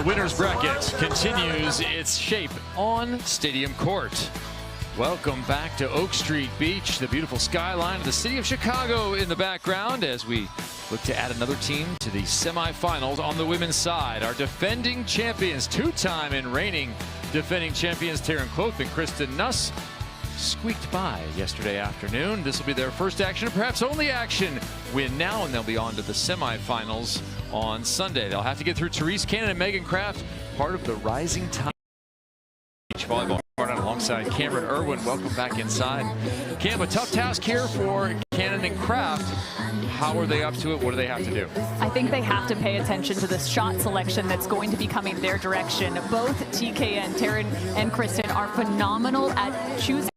The winner's bracket continues its shape on Stadium Court. Welcome back to Oak Street Beach, the beautiful skyline of the city of Chicago in the background as we look to add another team to the semifinals on the women's side. Our defending champions, two-time and reigning defending champions Taryn Kloth and Kristen Nuss squeaked by yesterday afternoon. This will be their first action, and perhaps only action, win now, and they'll be on to the semifinals on Sunday. They'll have to get through Terese, Cannon, and M.Kraft, part of the Rising Tide Beach Volleyball. Alongside Cameron Irwin. Welcome back inside. Cam, a tough task here for Cannon and Kraft. How are they up to it? What do they have to do? I think they have to pay attention to the shot selection that's going to be coming their direction. Both TKN, Taryn and Kristen are phenomenal at choosing.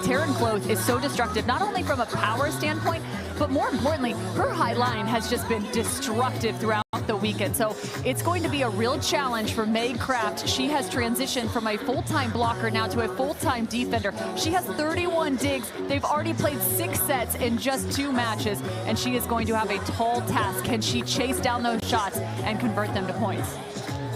Taryn Kloth is so destructive, not only from a power standpoint, but more importantly, her high line has just been destructive throughout the weekend. So it's going to be a real challenge for M.Kraft. She has transitioned from a full-time blocker now to a full-time defender. She has 31 digs. They've already played 6 sets in just 2 matches, and she is going to have a tall task. Can she chase down those shots and convert them to points?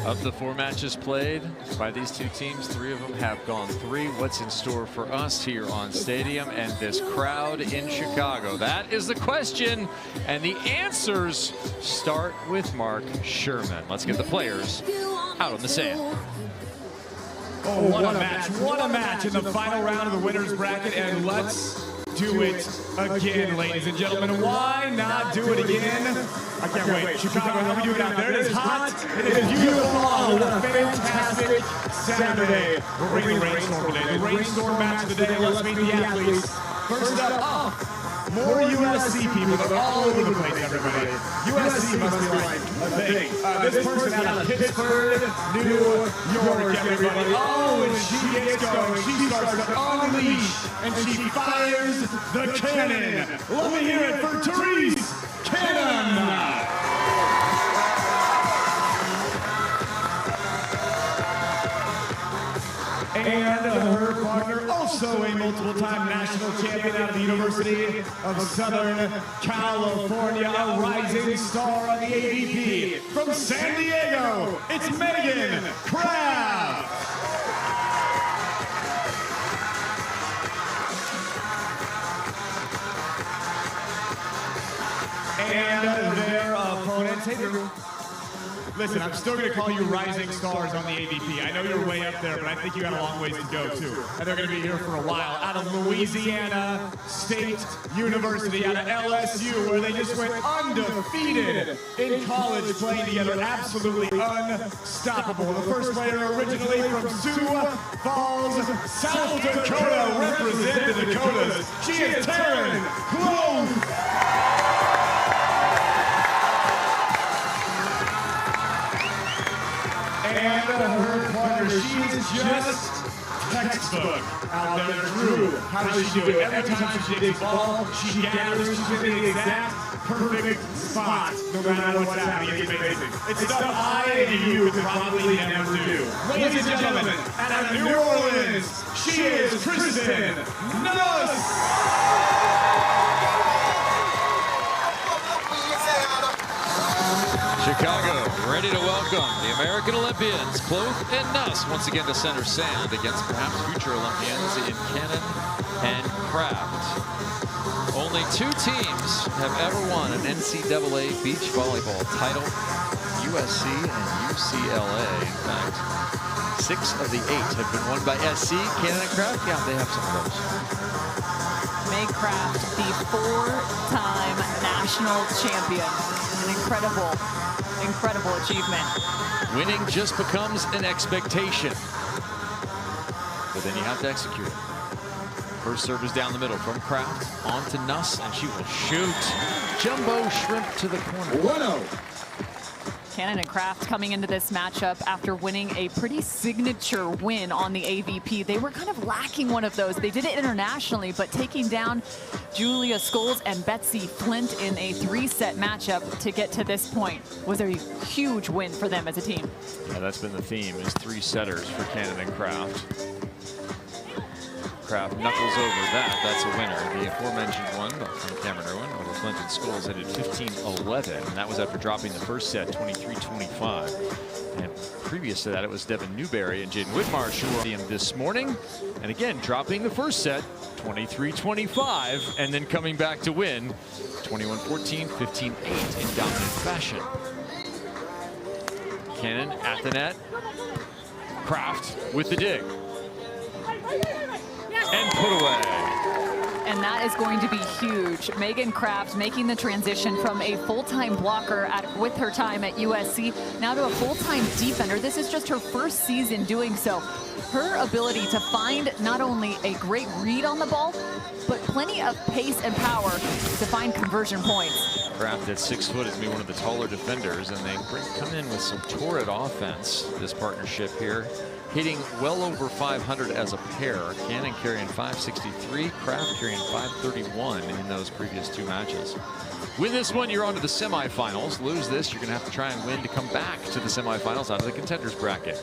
Of the 4 matches played by these two teams, 3 of them have gone 3. What's in store for us here on Stadium and this crowd in Chicago? That is the question, and the answers start with Mark Sherman. Let's get the players out on the sand. Oh, what a match in the final round of the winner's bracket, and let's do it again, ladies and gentlemen. Why not do it again? I can't wait. Chicago, how we doing out there? It is hot. It is beautiful. Oh, what a fantastic Saturday. We're bringing the rainstorm today. The rainstorm match of the day. Let's meet the athletes. First up, more USC people. They're all over the place, everybody. USC must be like a thing. This person out of Pittsburgh, New York, everybody. Oh, and she gets going. She starts to unleash, and she fires the cannon. Let me hear it for Terese Cannon. And her partner, also a multiple-time national champion out of the University of Southern California, a rising star on the AVP from San Diego, it's M.Kraft. And their opponents, hey Drew. Listen, I'm still going to call you rising stars on the AVP. I know you're way up there, but I think you got a long ways to go, too. And they're going to be here for a while. Out of Louisiana State University, out of LSU, where they just went undefeated in college playing together. Absolutely unstoppable. The first player originally from Sioux Falls, South Dakota, represent the Dakotas. She is Taryn Kloth. And her partner, she is just textbook out there. Drew, how does she do it? Every time she digs ball, she gathers, she's in the exact perfect spot, no matter what's happening. It's amazing. It's stuff I and you could probably never do. Ladies and gentlemen, out of New Orleans, she is Kristen Nuss. Chicago ready to welcome the American Olympians, Kloth and Nuss, once again to center sand against perhaps future Olympians in Cannon and Kraft. Only 2 teams have ever won an NCAA beach volleyball title, USC and UCLA. In fact, 6 of the 8 have been won by SC. Cannon and Kraft, yeah, they have some of those. M.Kraft, the 4-time national champion. An incredible achievement. Winning just becomes an expectation, but then you have to execute it. First serve is down the middle from Kraft on to Nuss, and she will shoot. Jumbo shrimp to the corner. 1-0. Cannon and Kraft coming into this matchup after winning a pretty signature win on the AVP. They were kind of lacking one of those. They did it internationally, but taking down Julia Scholes and Betsy Flint in a 3-set matchup to get to this point was a huge win for them as a team. Yeah, that's been the theme, is 3 setters for Cannon and Kraft. Kraft knuckles over that. That's a winner. The aforementioned one from Cameron Irwin over Flint and Scholes ended 15-11, and that was after dropping the first set 23-25. And previous to that, it was Devin Newberry and Jaden Whitmarsh who were in this morning. And again, dropping the first set, 23-25, and then coming back to win 21-14, 15-8 in dominant fashion. Cannon at the net. Kraft with the dig. And put away. And that is going to be huge. M.Kraft making the transition from a full-time blocker with her time at USC now to a full-time defender. This is just her first season doing so. Her ability to find not only a great read on the ball, but plenty of pace and power to find conversion points. Kraft at 6 foot is going to be one of the taller defenders, and they come in with some torrid offense, this partnership here. Hitting well over 500 as a pair. Cannon carrying 563, Kraft carrying 531 in those previous 2 matches. Win this one, you're on to the semifinals. Lose this, you're going to have to try and win to come back to the semifinals out of the contenders bracket.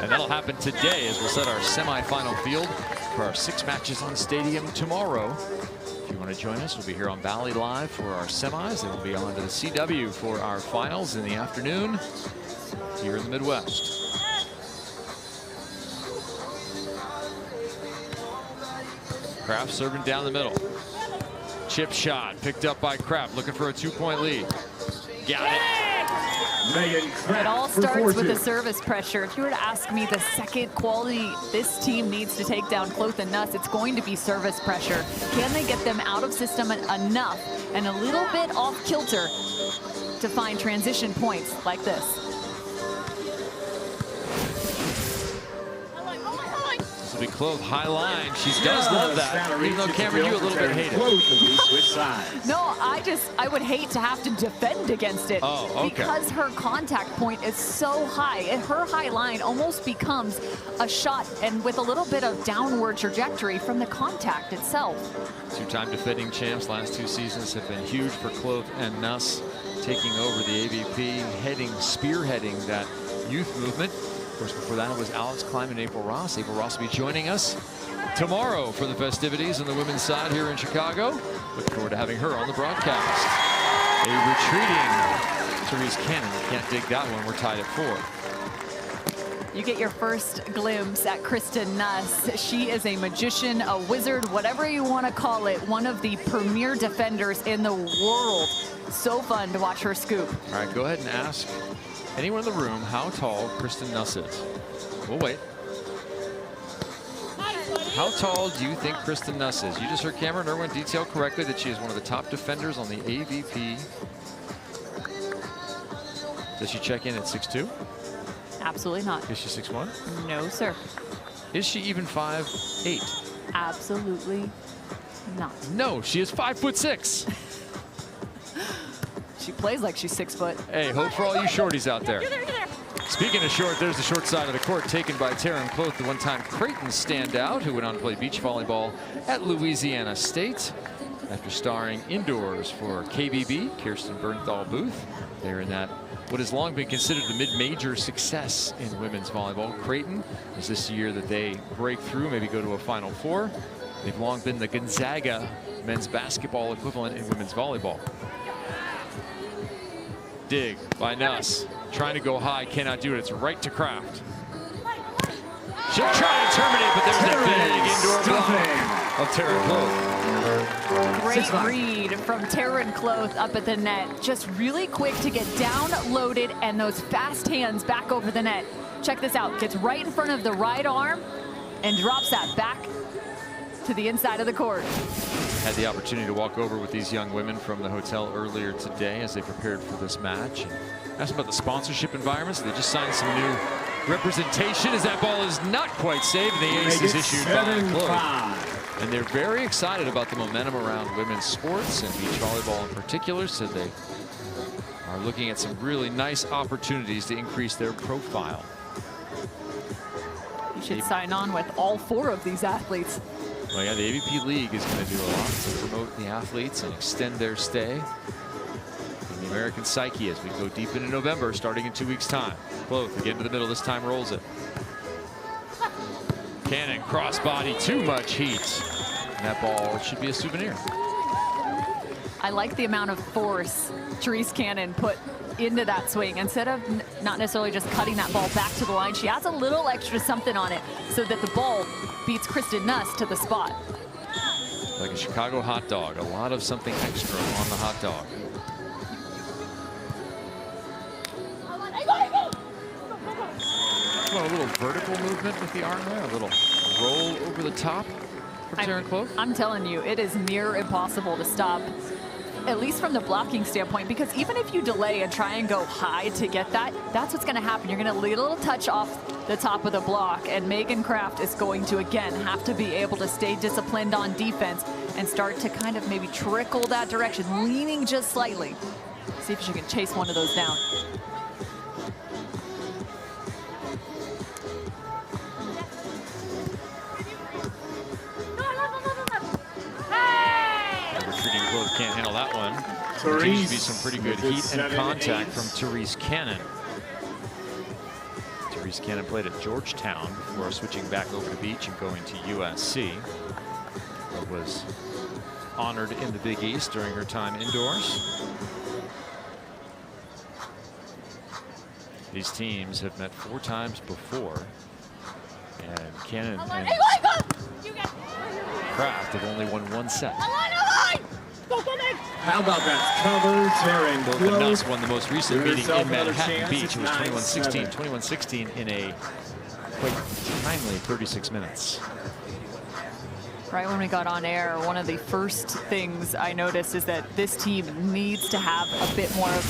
And that'll happen today as we'll set our semifinal field for our 6 matches on Stadium tomorrow. If you want to join us, we'll be here on Valley Live for our semis, and we'll be on to the CW for our finals in the afternoon here in the Midwest. Kraft serving down the middle. Chip shot picked up by Kraft, looking for a 2-point lead. Got it. It all starts with the service pressure. If you were to ask me the second quality this team needs to take down Kloth and Nuss, it's going to be service pressure. Can they get them out of system enough and a little bit off kilter to find transition points like this? Will be Kloth high line. She does love that, even though Cameron, you a little bit hate it. No, I would hate to have to defend against it. Oh, okay. Because her contact point is so high, and her high line almost becomes a shot, and with a little bit of downward trajectory from the contact itself. 2-time defending champs. Last 2 seasons have been huge for Kloth and Nuss, taking over the AVP, spearheading that youth movement. Of course, before that, it was Alex Klein and April Ross. April Ross will be joining us tomorrow for the festivities on the women's side here in Chicago. Looking forward to having her on the broadcast. A retreating Terese Cannon. Can't dig that one. We're tied at 4. You get your first glimpse at Kristen Nuss. She is a magician, a wizard, whatever you want to call it. One of the premier defenders in the world. So fun to watch her scoop. All right, go ahead and ask anyone in the room how tall Kristen Nuss is. We'll wait. How tall do you think Kristen Nuss is? You just heard Cameron Irwin detail correctly that she is one of the top defenders on the AVP. Does she check in at 6'2"? Absolutely not. Is she 6'1"? No, sir. Is she even 5'8"? Absolutely not. No, she is 5'6". She plays like she's 6 foot. Hey, hope for all you shorties out there. Speaking of short, there's the short side of the court taken by Taryn Kloth, the one-time Creighton standout who went on to play beach volleyball at Louisiana State. After starring indoors for KBB, Kirsten Bernthal Booth. They're in that what has long been considered the mid-major success in women's volleyball. Creighton is this year that they break through, maybe go to a Final Four. They've long been the Gonzaga men's basketball equivalent in women's volleyball. Dig by Nuss, trying to go high, cannot do it. It's right to Kraft. She'll try to terminate, but there's that big indoor block of Taryn Kloth. Great read from Taryn Kloth up at the net. Just really quick to get down, loaded, and those fast hands back over the net. Check this out. Gets right in front of the right arm and drops that back to the inside of the court. Had the opportunity to walk over with these young women from the hotel earlier today as they prepared for this match. Asked about the sponsorship environments. They just signed some new representation as that ball is not quite saved. The ace is issued by Kloth. And they're very excited about the momentum around women's sports and beach volleyball in particular. So they are looking at some really nice opportunities to increase their profile. You should sign on with all 4 of these athletes. Well, yeah, the AVP League is going to do a lot to promote the athletes and extend their stay in the American psyche as we go deep into November, starting in 2 weeks' time. Kloth again to the middle, this time rolls it. Cannon, crossbody, too much heat. And that ball should be a souvenir. I like the amount of force Terese Cannon put into that swing. Instead of not necessarily just cutting that ball back to the line, she adds a little extra something on it so that the ball beats Kristen Nuss to the spot. Like a Chicago hot dog, a lot of something extra on the hot dog. A little vertical movement with the arm there, a little roll over the top for Taryn Kloth. I'm telling you, it is near impossible to stop, at least from the blocking standpoint, because even if you delay and try and go high to get that, that's what's going to happen. You're going to lead a little touch off the top of the block, and M.Kraft is going to, again, have to be able to stay disciplined on defense and start to kind of maybe trickle that direction, leaning just slightly. See if she can chase one of those down. Can't handle that one. Continues to be some pretty good heat and contact from Terese Cannon. Terese Cannon played at Georgetown before switching back over to Beach and going to USC. But was honored in the Big East during her time indoors. These teams have met 4 times before, and Cannon and Kraft have only won 1 set. How about that cover, Taryn? Both the Nuss won the most recent meeting in Manhattan Beach. It was 21-16. 21-16 in a quite timely 36 minutes. Right when we got on air, one of the first things I noticed is that this team needs to have a bit more of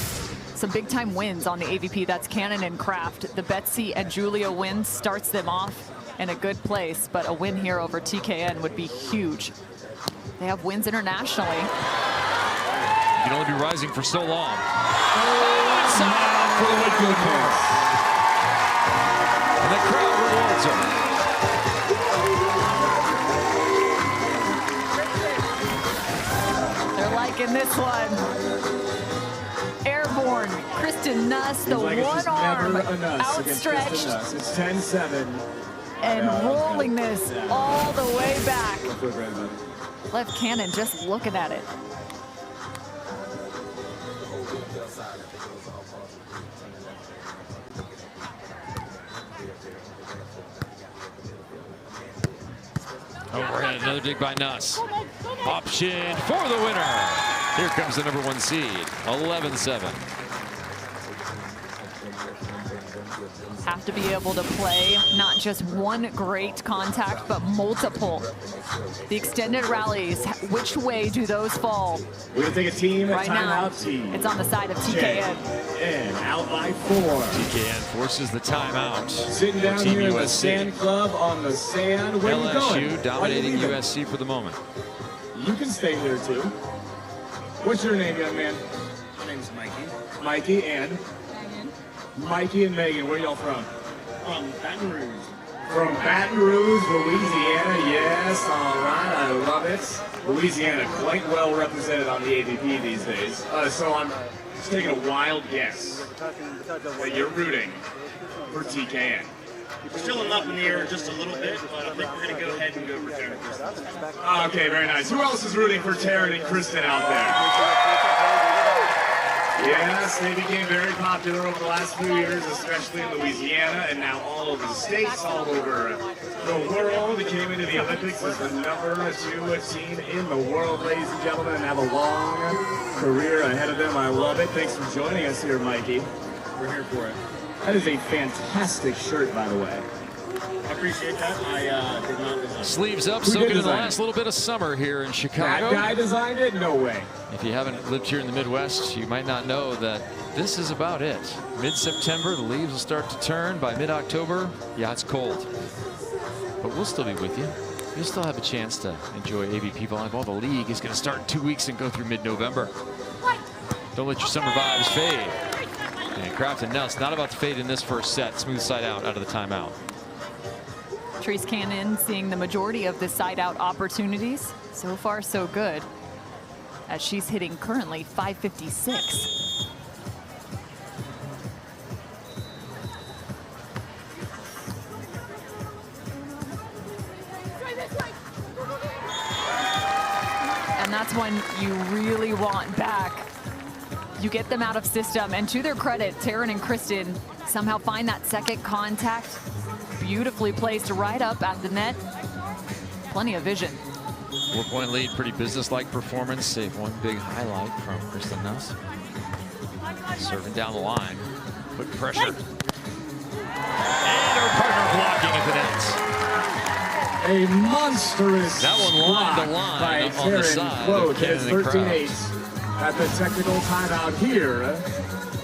some big-time wins on the AVP. That's Cannon and Kraft. The Betsy and Julia win starts them off in a good place, but a win here over TKN would be huge. They have wins internationally. You can only be rising for so long. And the crowd rewards him. They're liking this one. Airborne, Kristen Nuss, the one arm outstretched. It's 10-7. And rolling this all the way back. Left Cannon just looking at it. Overhead, another dig by Nuss. Option for the winner. Here comes the #1 seed, 11-7. Have to be able to play not just one great contact, but multiple. The extended rallies, which way do those fall? We're going to take a team right now. Team. It's on the side of TKN. And out by 4. TKN forces the timeout. Sitting down Team here USC. at the Sand Club on the sand. Where LSU you going? dominating USC for the moment. You can stay here too. What's your name, young man? My name's Mikey. Mikey and? Mikey and Megan, where y'all from? From Baton Rouge. From Baton Rouge, Louisiana. Yes, all right, I love it. Louisiana, quite well represented on the AVP these days. So I'm just taking a wild guess that you're rooting for TKN. We're still up in the air just a little bit, but I think we're going to go ahead and go for Taryn and Kristen. Okay, very nice. Who else is rooting for Taryn and Kristen out there? Yes, they became very popular over the last few years, especially in Louisiana, and now all over the states, all over the world. They came into the Olympics as the #2 team in the world, ladies and gentlemen, and have a long career ahead of them. I love it. Thanks for joining us here, Mikey. We're here for it. That is a fantastic shirt, by the way. I appreciate that. I did not design it. Sleeves up, Who soaking did in the design last little bit of summer here in That Chicago. guy designed it? No way. If you haven't lived here in the Midwest, you might not know that this is about it. Mid-September, the leaves will start to turn. By mid-October, yeah, it's cold. But we'll still be with you. You'll still have a chance to enjoy AVP volleyball. The league is going to start in 2 weeks and go through mid-November. Don't let your summer vibes fade. And Kraft and Nuss not about to fade in this first set. Smooth side out of the timeout. Terese Cannon seeing the majority of the side-out opportunities. So far, so good, as she's hitting currently 556. And that's when you really want back You get them out of system, and to their credit, Taryn and Kristen somehow find that second contact. Beautifully placed right up at the net. Plenty of vision. 4-point lead, pretty business-like performance. Save one big highlight from Kristen Nuss. Serving down the line, quick pressure. And her partner blocking at the net. A monstrous that one lined the line by on Taryn. the side. Kloth has 13-8 at the technical timeout here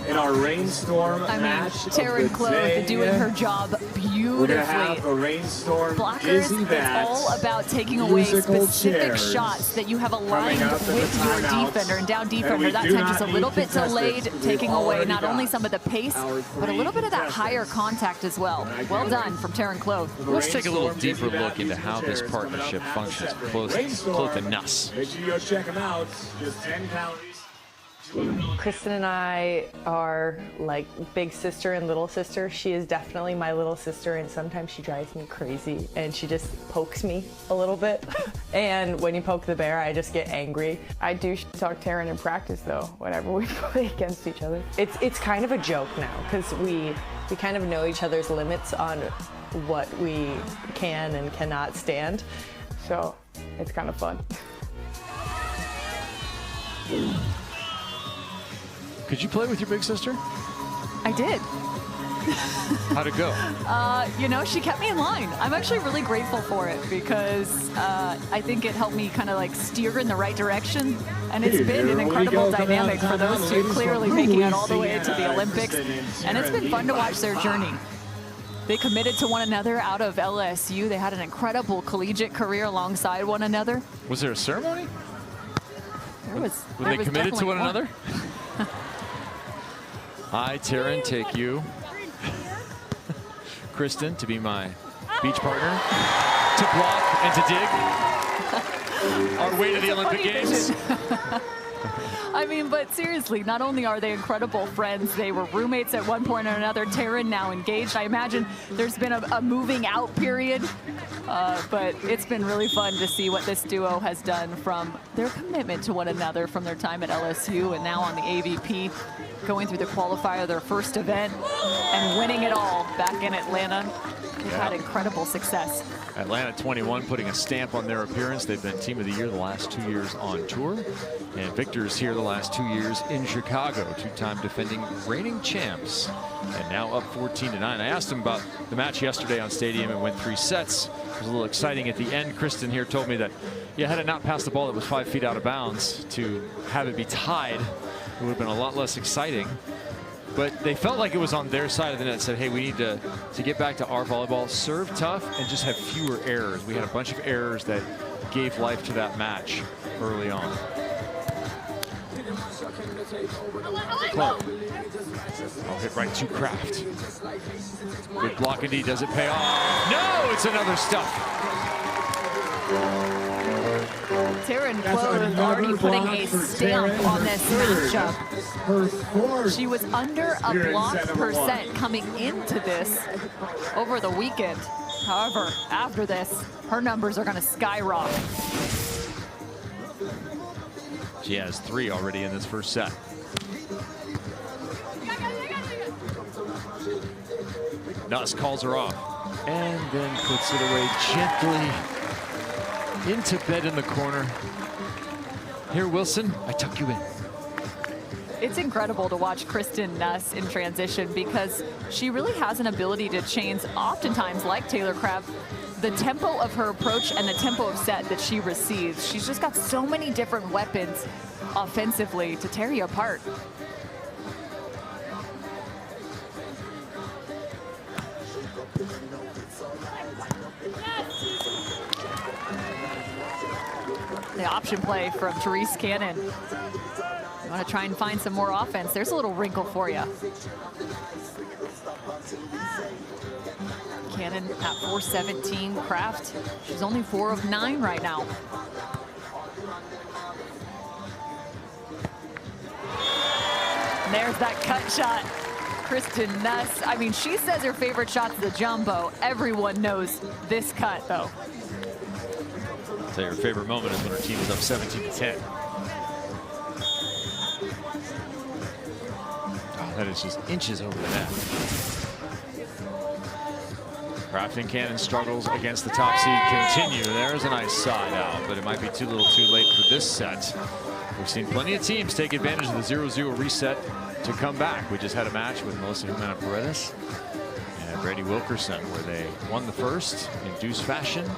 in our rainstorm match. Taryn Kloth doing her job beautifully. We're gonna have a rainstorm blockers. It's all about taking away specific shots that you have aligned with your defender, and down defender that time just a little bit delayed, taking away not only some of the pace, but a little bit of that higher contact as well. Well done from Taryn Kloth. Let's take a little deeper look into how this partnership functions. Kloth and Nuss. Make sure you go check them out. Just 10 calories. Kristen and I are like big sister and little sister. She is definitely my little sister, and sometimes she drives me crazy and she just pokes me a little bit. And when you poke the bear, I just get angry. I do talk Taryn in practice though, whenever we play against each other. It's kind of a joke now because we kind of know each other's limits on what we can and cannot stand. So it's kind of fun. Could you play with your big sister? I did. How'd it go? You know, she kept me in line. I'm actually really grateful for it because I think it helped me kind of like steer in the right direction. And it's been an incredible dynamic for those two, clearly making it all the way to the Olympics. And it's been fun to watch their journey. They committed to one another out of LSU. They had an incredible collegiate career alongside one another. Was there a ceremony? When they committed to one another? I, Taryn, take you, Kristen, to be my beach partner, to block and to dig. Our way to the Olympic Games. I mean, but seriously, not only are they incredible friends, they were roommates at one point or another. Taryn now engaged. I imagine there's been a moving out period, but it's been really fun to see what this duo has done from their commitment to one another from their time at LSU and now on the AVP, going through the qualifier, their first event, and winning it all back in Atlanta. They've had incredible success. Atlanta 21 putting a stamp on their appearance. They've been Team of the Year the last 2 years on tour, and victors here the last 2 years in Chicago, two-time defending reigning champs, and now up 14-9. I asked him about the match yesterday on Stadium. It went 3 sets. It was a little exciting at the end. Kristen here told me that, yeah, had it not passed the ball that was 5 feet out of bounds, to have it be tied, it would have been a lot less exciting. But they felt like it was on their side of the net. Said, hey, we need to get back to our volleyball, serve tough, and just have fewer errors. We had a bunch of errors that gave life to that match early on. Kloth. Oh, hit right to Kraft. Good block indeed. Does it pay off? No, it's another stuff. Taryn Kloth already putting a stamp on this matchup. She was under a block percent coming into this over the weekend. However, after this, her numbers are going to skyrocket. She has 3 already in this first set. Nuss calls her off and then puts it away gently into bed in the corner. Here, Wilson, I tuck you in. It's incredible to watch Kristen Nuss in transition because she really has an ability to change, oftentimes like Taylor Crabb, the tempo of her approach and the tempo of set that she receives. She's just got so many different weapons offensively to tear you apart. The option play from Terese Cannon. You want to try and find some more offense. There's a little wrinkle for you. Cannon at 417. Kraft, she's only 4 of 9 right now. And there's that cut shot. Kristen Nuss. I mean, she says her favorite shot's the jumbo. Everyone knows this cut, though. I'll tell you, her favorite moment is when her team is up 17-10. That is just inches over the net. Kraft and Cannon struggles against the top seed continue. There's a nice side out, but it might be too little too late for this set. We've seen plenty of teams take advantage of the 0-0 reset to come back. We just had a match with Melissa Paredes and Brady Wilkerson where they won the first in deuce fashion,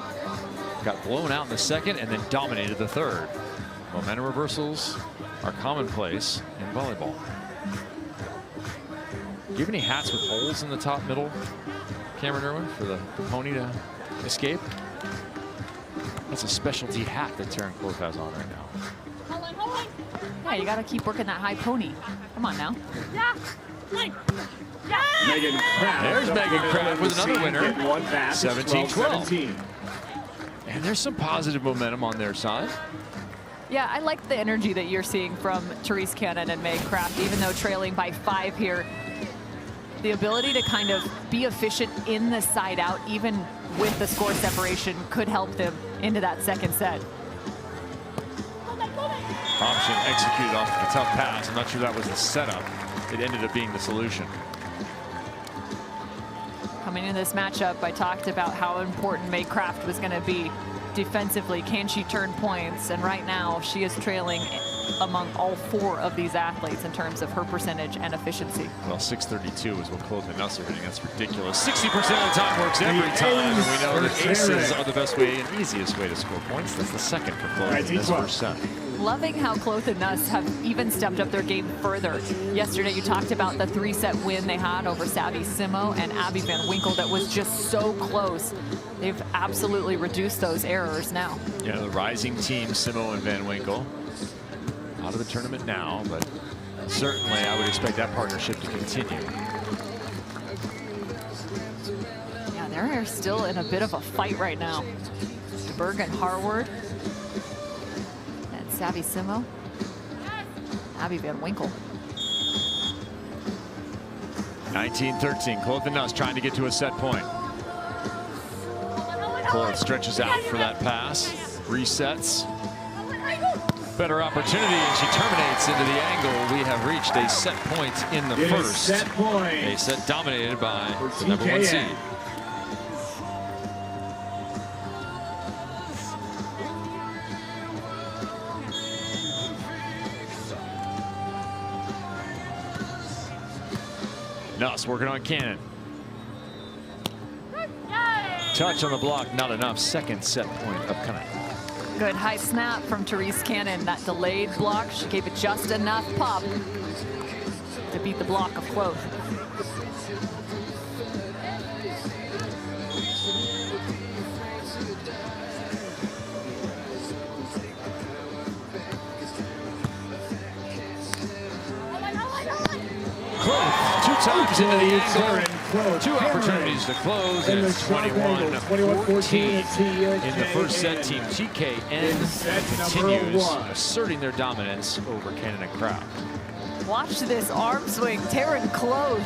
got blown out in the second, and then dominated the third. Momentum reversals are commonplace in volleyball. Do you have any hats with holes in the top middle, Cameron Irwin, for the pony to escape? That's a specialty hat that Taryn Kloth has on right now. Yeah, you got to keep working that high pony. Come on now. Yeah. There's M.Kraft with another winner. 17-12. And there's some positive momentum on their side. Yeah, I like the energy that you're seeing from Terese Cannon and M.Kraft, even though trailing by 5 here. The ability to kind of be efficient in the side out, even with the score separation, could help them into that second set. Option executed off of a tough pass. I'm not sure that was the setup. It ended up being the solution. Coming into this matchup, I talked about how important M.Kraft was going to be defensively. Can she turn points? And right now, she is trailing among all 4 of these athletes in terms of her percentage and efficiency. Well, 632 is what Kloth and Nuss are hitting. That's ridiculous. 60% of the time works every time. And we know that aces are the best way and easiest way to score points. That's the second for Kloth in this first set. Loving how Kloth and Nuss have even stepped up their game further. Yesterday, you talked about the 3-set win they had over Savvy Simo and Abby Van Winkle that was just so close. They've absolutely reduced those errors now. Yeah, the rising team, Simo and Van Winkle, out of the tournament now, but certainly I would expect that partnership to continue. Yeah, they're still in a bit of a fight right now. DeBerg and Harward. Savvy Simo, Abby Van Winkle. 19-13, Kloth and Nuss trying to get to a set point. Kloth stretches out for that pass, resets. Better opportunity, and she terminates into the angle. We have reached a set point in the first. A set dominated by the #1 seed. Nuss working on Cannon. Touch on the block, not enough. Second set point upcoming. Good high snap from Terese Cannon. That delayed block, she gave it just enough pop to beat the block of Kloth. Kloth, 2 times into the angle. 2 opportunities to close, and it's 21-14 in the first set. Team TKN continues asserting their dominance over Cannon and Kraft. Watch this arm swing. Taryn Kloth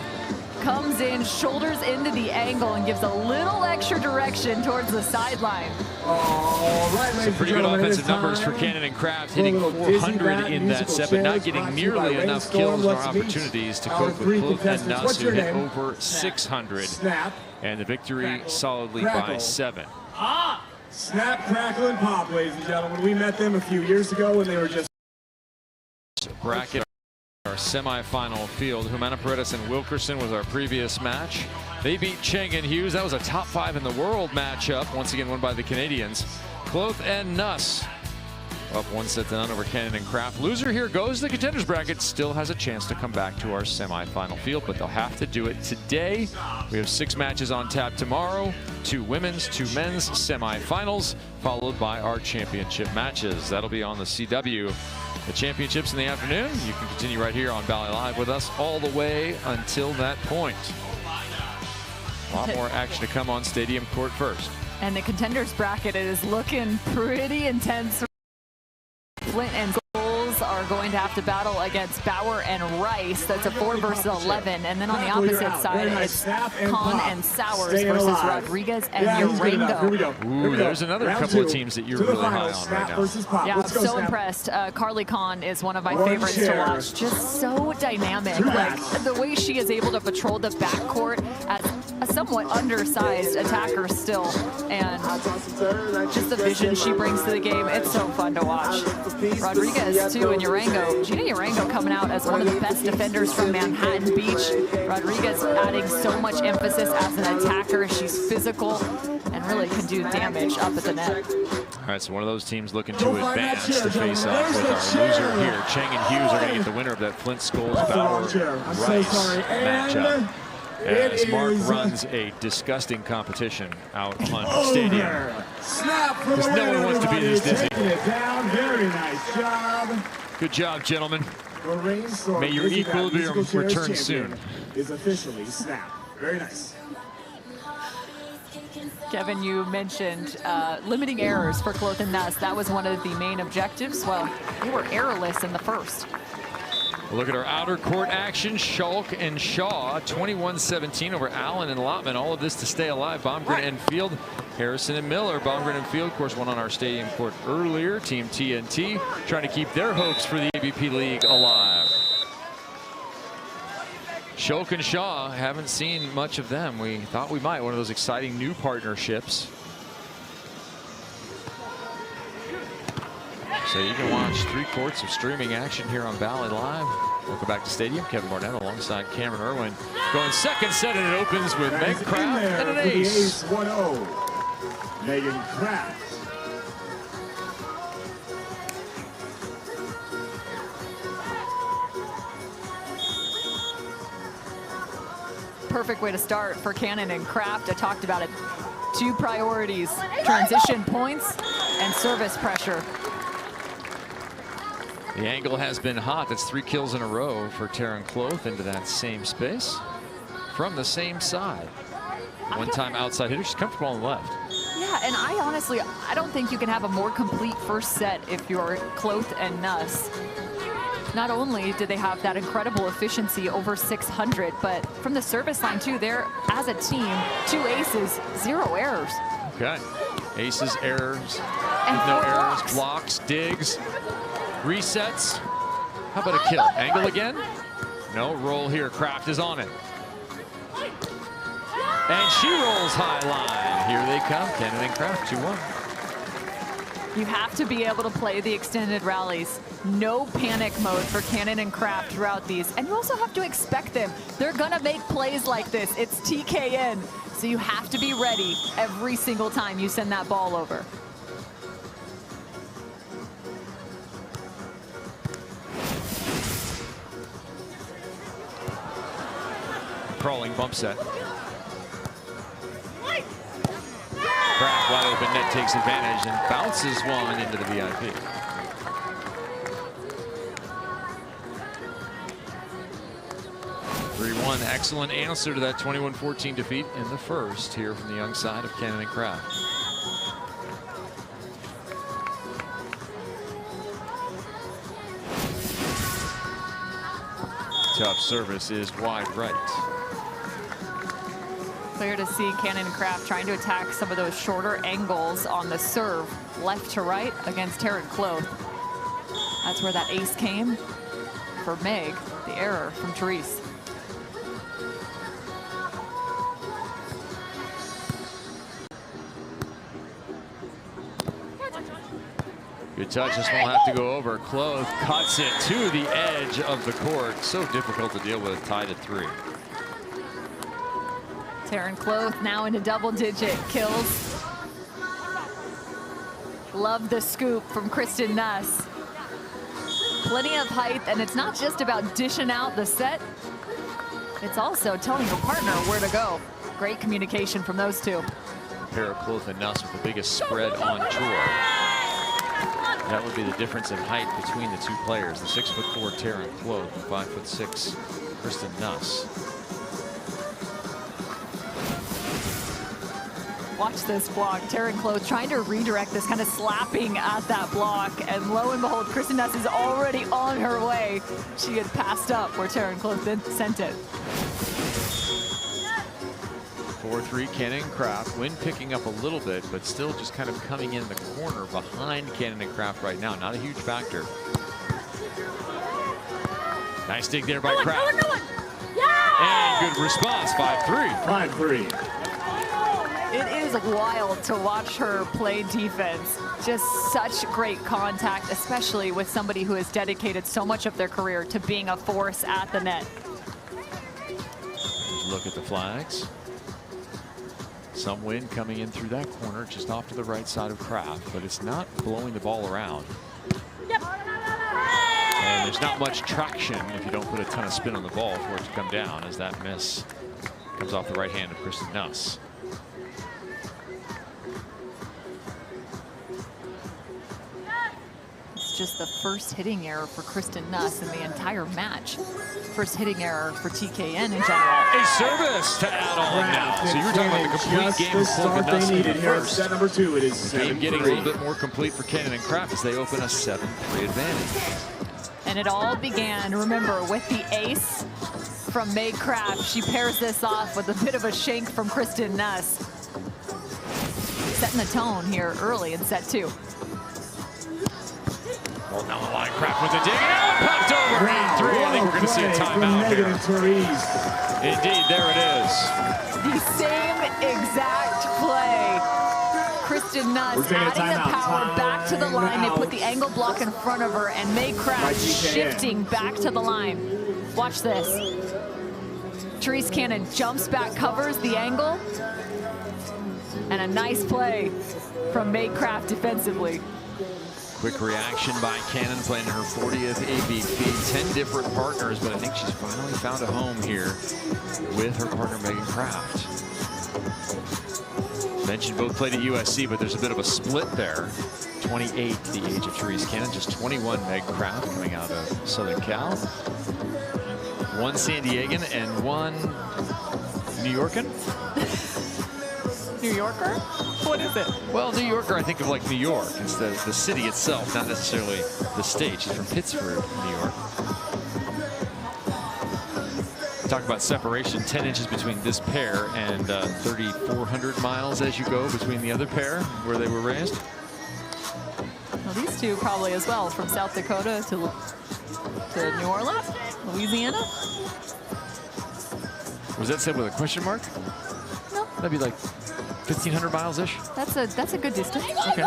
comes in, shoulders into the angle, and gives a little extra direction towards the sideline. Some pretty good offensive numbers for Cannon and Kraft, hitting 400 in that set, but not getting nearly enough kills or opportunities to cope with Kloth and Nuss, who hit over 600. And the victory solidly by 7. Snap, crackle, and pop, ladies and gentlemen. We met them a few years ago when they were just... Bracket. Our semifinal field. Paredes and Wilkerson was our previous match. They beat Cheng and Hughes. That was a top 5 in the world matchup. Once again, won by the Canadians. Kloth and Nuss up 1-0 over Cannon and Kraft. Loser here goes the contenders bracket. Still has a chance to come back to our semifinal field, but they'll have to do it today. We have 6 matches on tap tomorrow. 2 women's, 2 men's semifinals, followed by our championship matches. That'll be on the CW. The championships in the afternoon. You can continue right here on Valley Live with us all the way until that point. A lot more action to come on Stadium Court first. And the contenders bracket is looking pretty intense. Flint and goals are are going to have to battle against Bauer and Rice. That's a 4 versus 11. And then on the opposite side, it's Kahn and Sowers versus Rodriguez and Urango. Ooh, there's another couple of teams that you're really high on right now. Yeah, I'm so impressed. Carly Kahn is one of my favorites to watch. Just so dynamic. Like the way she is able to patrol the backcourt as a somewhat undersized attacker still. And just the vision she brings to the game, it's so fun to watch. Rodriguez too, and Urango. Gina Urango coming out as one of the best defenders from Manhattan Beach. Rodriguez adding so much emphasis as an attacker. She's physical and really can do damage up at the net. All right, so one of those teams looking to advance to face off with our loser here. Chang and Hughes are going to get the winner of that Flint Scholes Bauer Rice matchup. As Mark runs a disgusting competition out on Stadium. Because no one wants to be this dizzy. Very nice job. Good job, gentlemen. May your equilibrium return soon. Is officially snapped. Very nice. Kevin, you mentioned limiting errors for Kloth and Nuss. That was one of the main objectives. Well, they were errorless in the first. Look at our outer court action. Schalk and Shaw, 21-17 over Allen and Lotman. All of this to stay alive. Baumgren and Field, Harrison and Miller. Baumgren and Field, of course, won on our stadium court earlier. Team TNT trying to keep their hopes for the AVP League alive. Schalk and Shaw, haven't seen much of them. We thought we might. One of those exciting new partnerships. So you can watch 3 courts of streaming action here on Valley Live. Welcome back to Stadium. Kevin Barnett alongside Cameron Irwin. Going second set, and it opens with M.Kraft and an ace. 1-0. M.Kraft. Perfect way to start for Cannon and Kraft. I talked about it. 2 priorities: transition points and service pressure. The angle has been hot. That's 3 kills in a row for Taryn Kloth into that same space from the same side. One-time outside hitter. She's comfortable on the left. Yeah, and I honestly don't think you can have a more complete first set if you're Kloth and Nuss. Not only did they have that incredible efficiency over 600, but from the service line too, they're as a team 2 aces, 0 errors. Okay, aces, errors, And no 4 errors, blocks. blocks, digs, resets. How about a kill? Angle again? No, roll here. Kraft is on it. And she rolls high line. Here they come, Cannon and Kraft, 2-1. You have to be able to play the extended rallies. No panic mode for Cannon and Kraft throughout these. And you also have to expect them. They're gonna make plays like this. It's TKN. So you have to be ready every single time you send that ball over. Crawling bump set. Kraft wide open, net takes advantage and bounces one into the VIP. One excellent answer to that 21-14 defeat in the first here from the young side of Cannon and Kraft. Tough service is wide right. Clear to see Cannon and Kraft trying to attack some of those shorter angles on the serve, left to right against Taryn Kloth. That's where that ace came for Meg, the error from Terese. Good touch, this one will have to go over. Kloth cuts it to the edge of the court. So difficult to deal with, tied at 3. Taryn Kloth now into double-digit kills. Love the scoop from Kristen Nuss. Plenty of height, and it's not just about dishing out the set. It's also telling your partner where to go. Great communication from those two. Pair of Kloth and Nuss with the biggest spread on tour. That would be the difference in height between the two players. The 6'4" Taryn Kloth and 5'6" Kristen Nuss. Watch this block. Taryn Kloth trying to redirect this, kind of slapping at that block. And lo and behold, Kristen Nuss is already on her way. She had passed up where Taryn Kloth then sent it. 4-3 Cannon and Kraft. Wind picking up a little bit, but still just kind of coming in the corner behind Cannon and Kraft right now. Not a huge factor. Nice dig there by Kraft. And good response, 5-3. 5-3. It is wild to watch her play defense. Just such great contact, especially with somebody who has dedicated so much of their career to being a force at the net. Look at the flags. Some wind coming in through that corner, just off to the right side of Kraft, but it's not blowing the ball around. And there's not much traction if you don't put a ton of spin on the ball for it to come down, as that miss comes off the right hand of Kristen Nuss. It's just the first hitting error for Kristen Nuss in the entire match. First hitting error for TKN in general. A service to add on now. So you were talking about the complete game of Kloth and Nuss in the first. Set number 2, it is the game getting a little bit more complete for Cannon and Kraft as they open a 7-3 advantage. And it all began, remember, with the ace from M.Kraft. She pairs this off with a bit of a shank from Kristen Nuss. Setting the tone here early in set 2. Well, now the line, Kraft with a dig, and popped over 8-3. I think we're going to see a timeout here. Terese. Indeed, there it is. The same exact play. Kristen Nuss adding the power back to the line. They put the angle block in front of her, and M.Kraft shifting back to the line. Watch this. Terese Cannon jumps back, covers the angle, and a nice play from M.Kraft defensively. Quick reaction by Cannon, playing her 40th AVP. 10 different partners, but I think she's finally found a home here with her partner M.Kraft. Mentioned both played at USC, but there's a bit of a split there. 28, the age of Terese Cannon, just 21 M.Kraft coming out of Southern Cal. One San Diegan and one New Yorkan. New Yorker? What is it? Well, New Yorker, I think of like New York. It's the city itself, not necessarily the state. She's from Pittsburgh, New York. Talk about separation, 10 inches between this pair and 3,400 miles as you go between the other pair where they were raised. Well, these two probably as well, from South Dakota to New Orleans, Louisiana. Was that said with a question mark? No. That'd be like 1,500 miles-ish? That's a good distance. Okay.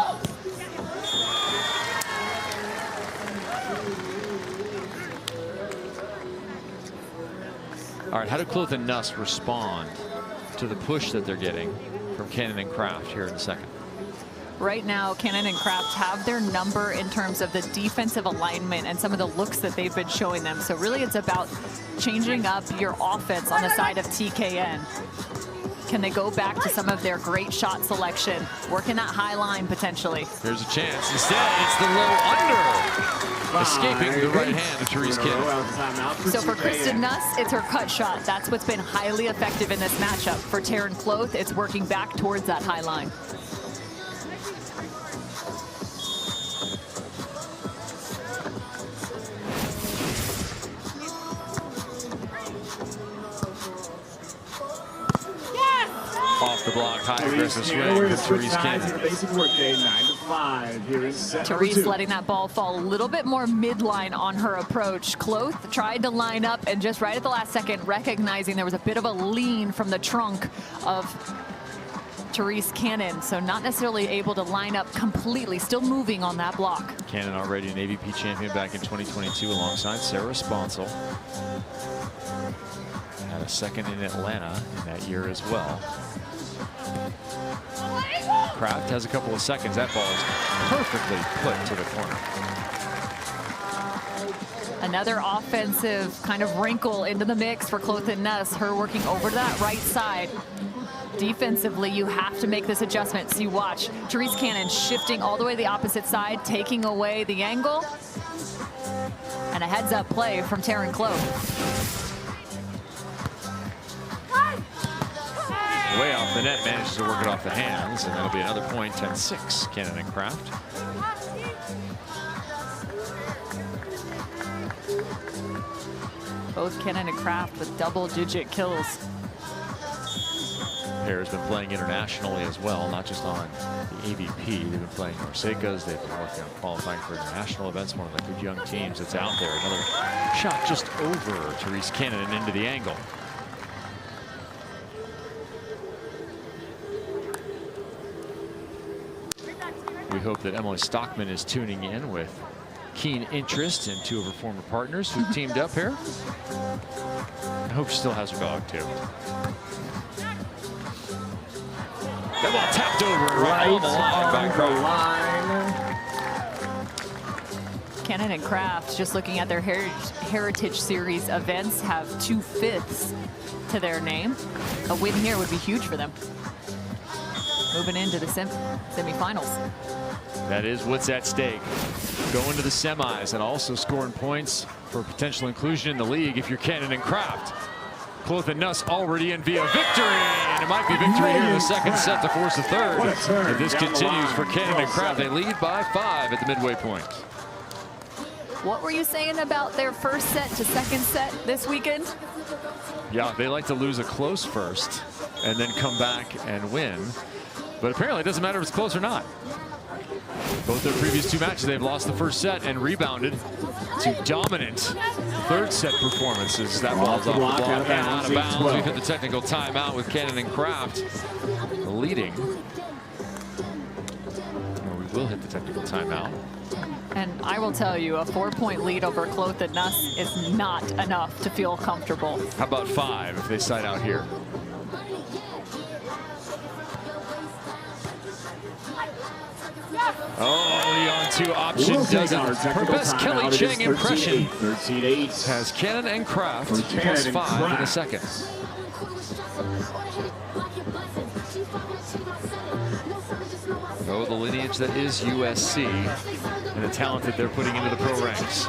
All right, how do Kloth and Nuss respond to the push that they're getting from Cannon and Kraft here in a second? Right now, Cannon and Kraft have their number in terms of the defensive alignment and some of the looks that they've been showing them. So really it's about changing up your offense on the side of TKN. Can they go back to some of their great shot selection, working that high line potentially? There's a chance. Instead, it's the low under, escaping the right hand of Terese Cannon. So for Kristen Nuss, it's her cut shot. That's what's been highly effective in this matchup. For Taryn Kloth, it's working back towards that high line. Off the block, high aggressive swing with Terese Cannon. Basic workday, 9-5. Here is set Terese letting that ball fall a little bit more midline on her approach. Kloth tried to line up, and just right at the last second, recognizing there was a bit of a lean from the trunk of Terese Cannon, so not necessarily able to line up completely, still moving on that block. Cannon already an AVP champion back in 2022 alongside Sarah Sponsel. Had a second in Atlanta in that year as well. Kraft has a couple of seconds. That ball is perfectly put to the corner. Another offensive kind of wrinkle into the mix for Kloth and Nuss. Her working over to that right side. Defensively, you have to make this adjustment. So you watch Terese Cannon shifting all the way to the opposite side, taking away the angle. And a heads-up play from Taryn Kloth. Way off the net, manages to work it off the hands, and that'll be another point, 10-6, Cannon and Kraft. Both Cannon and Kraft with double-digit kills. Pair has been playing internationally as well, not just on the AVP. They've been playing Norseca's. They've been working on qualifying for international events. One of the good young teams that's out there. Another shot just over Terese Cannon and into the angle. We hope that Emily Stockman is tuning in with keen interest in two of her former partners who teamed up here. I hope she still has her dog too. That ball tapped over right on the line by Kraft. Cannon and Kraft, just looking at their Heritage Series events, have 2/5 to their name. A win here would be huge for them. Moving into the semifinals. That is what's at stake. Going to the semis and also scoring points for potential inclusion in the league if you're Cannon and Kraft. Kloth and Nuss already in via victory, and it might be victory here in the second set to force a third. If this continues for Cannon and Kraft, they lead by 5 at the midway point. What were you saying about their first set to second set this weekend? Yeah, they like to lose a close first and then come back and win. But apparently it doesn't matter if it's close or not. Both their previous 2 matches, they've lost the first set and rebounded to dominant third set performances. That ball's off the block and out of bounds. We've hit the technical timeout with Cannon and Kraft leading. Or we will hit the technical timeout. And I will tell you, a 4-point lead over Kloth and Nuss is not enough to feel comfortable. How about 5 if they side out here? Oh, the on-2 option does it. Her best Kelly Chang impression has Cannon and Kraft plus 5 in the second. Oh, the lineage that is USC and the talent that they're putting into the pro ranks.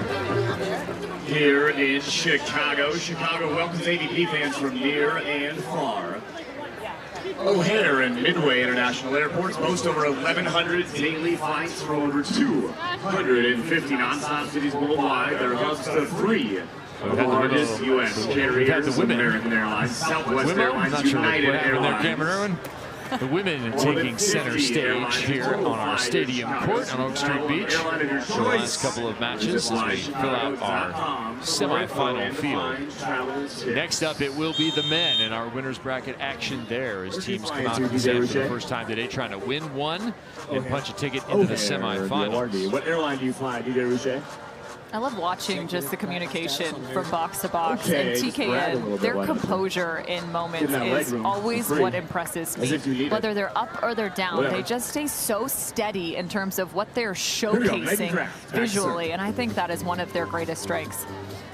Here in Chicago. Chicago welcomes AVP fans from near and far. O'Hare and Midway International Airports boast over 1,100 daily flights from over 250 non-stop cities worldwide. They're hubs to 3 of the largest U.S. carriers: American Airlines, Southwest Airlines, United Airlines. The women taking center stage here on our stadium court on Oak Street Beach for the last couple of matches as we fill out our semifinal field. Next up, it will be the men in our winner's bracket action there as teams come out to the stand for the first time today, trying to win one and punch a ticket into the semifinals. What airline do you fly, DJ? I love watching just the communication from box to box, and TKN, their composure in moments is always what impresses me. Whether they're up or they're down, they just stay so steady in terms of what they're showcasing visually, and I think that is one of their greatest strengths.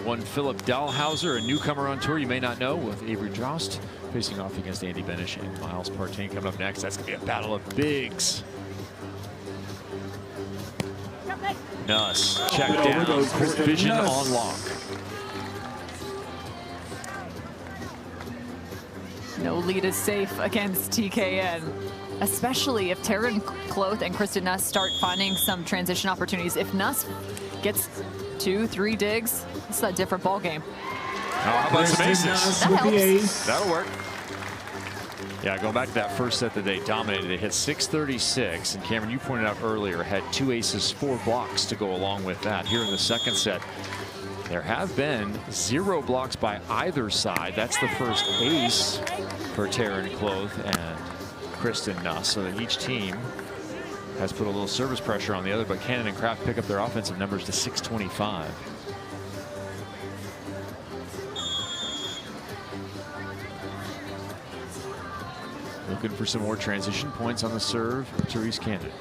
One Philip Dahlhauser, a newcomer on tour you may not know, with Avery Joust facing off against Andy Benish and Miles Partain coming up next. That's going to be a battle of bigs. Nuss check down, court vision on lock. No lead is safe against TKN, especially if Taryn, Kloth, and Kristen Nuss start finding some transition opportunities. If Nuss gets 2-3 digs, it's a different ball game. How about some aces? That helps. That'll work. Yeah, going back to that first set that they dominated, they hit 636, and Cameron, you pointed out earlier, had 2 aces, 4 blocks to go along with that. Here in the second set, there have been 0 blocks by either side. That's the first ace for Taryn, Kloth, and Kristen Nuss, so that each team has put a little service pressure on the other, but Cannon and Kraft pick up their offensive numbers to 625. Looking for some more transition points on the serve, Terese Cannon.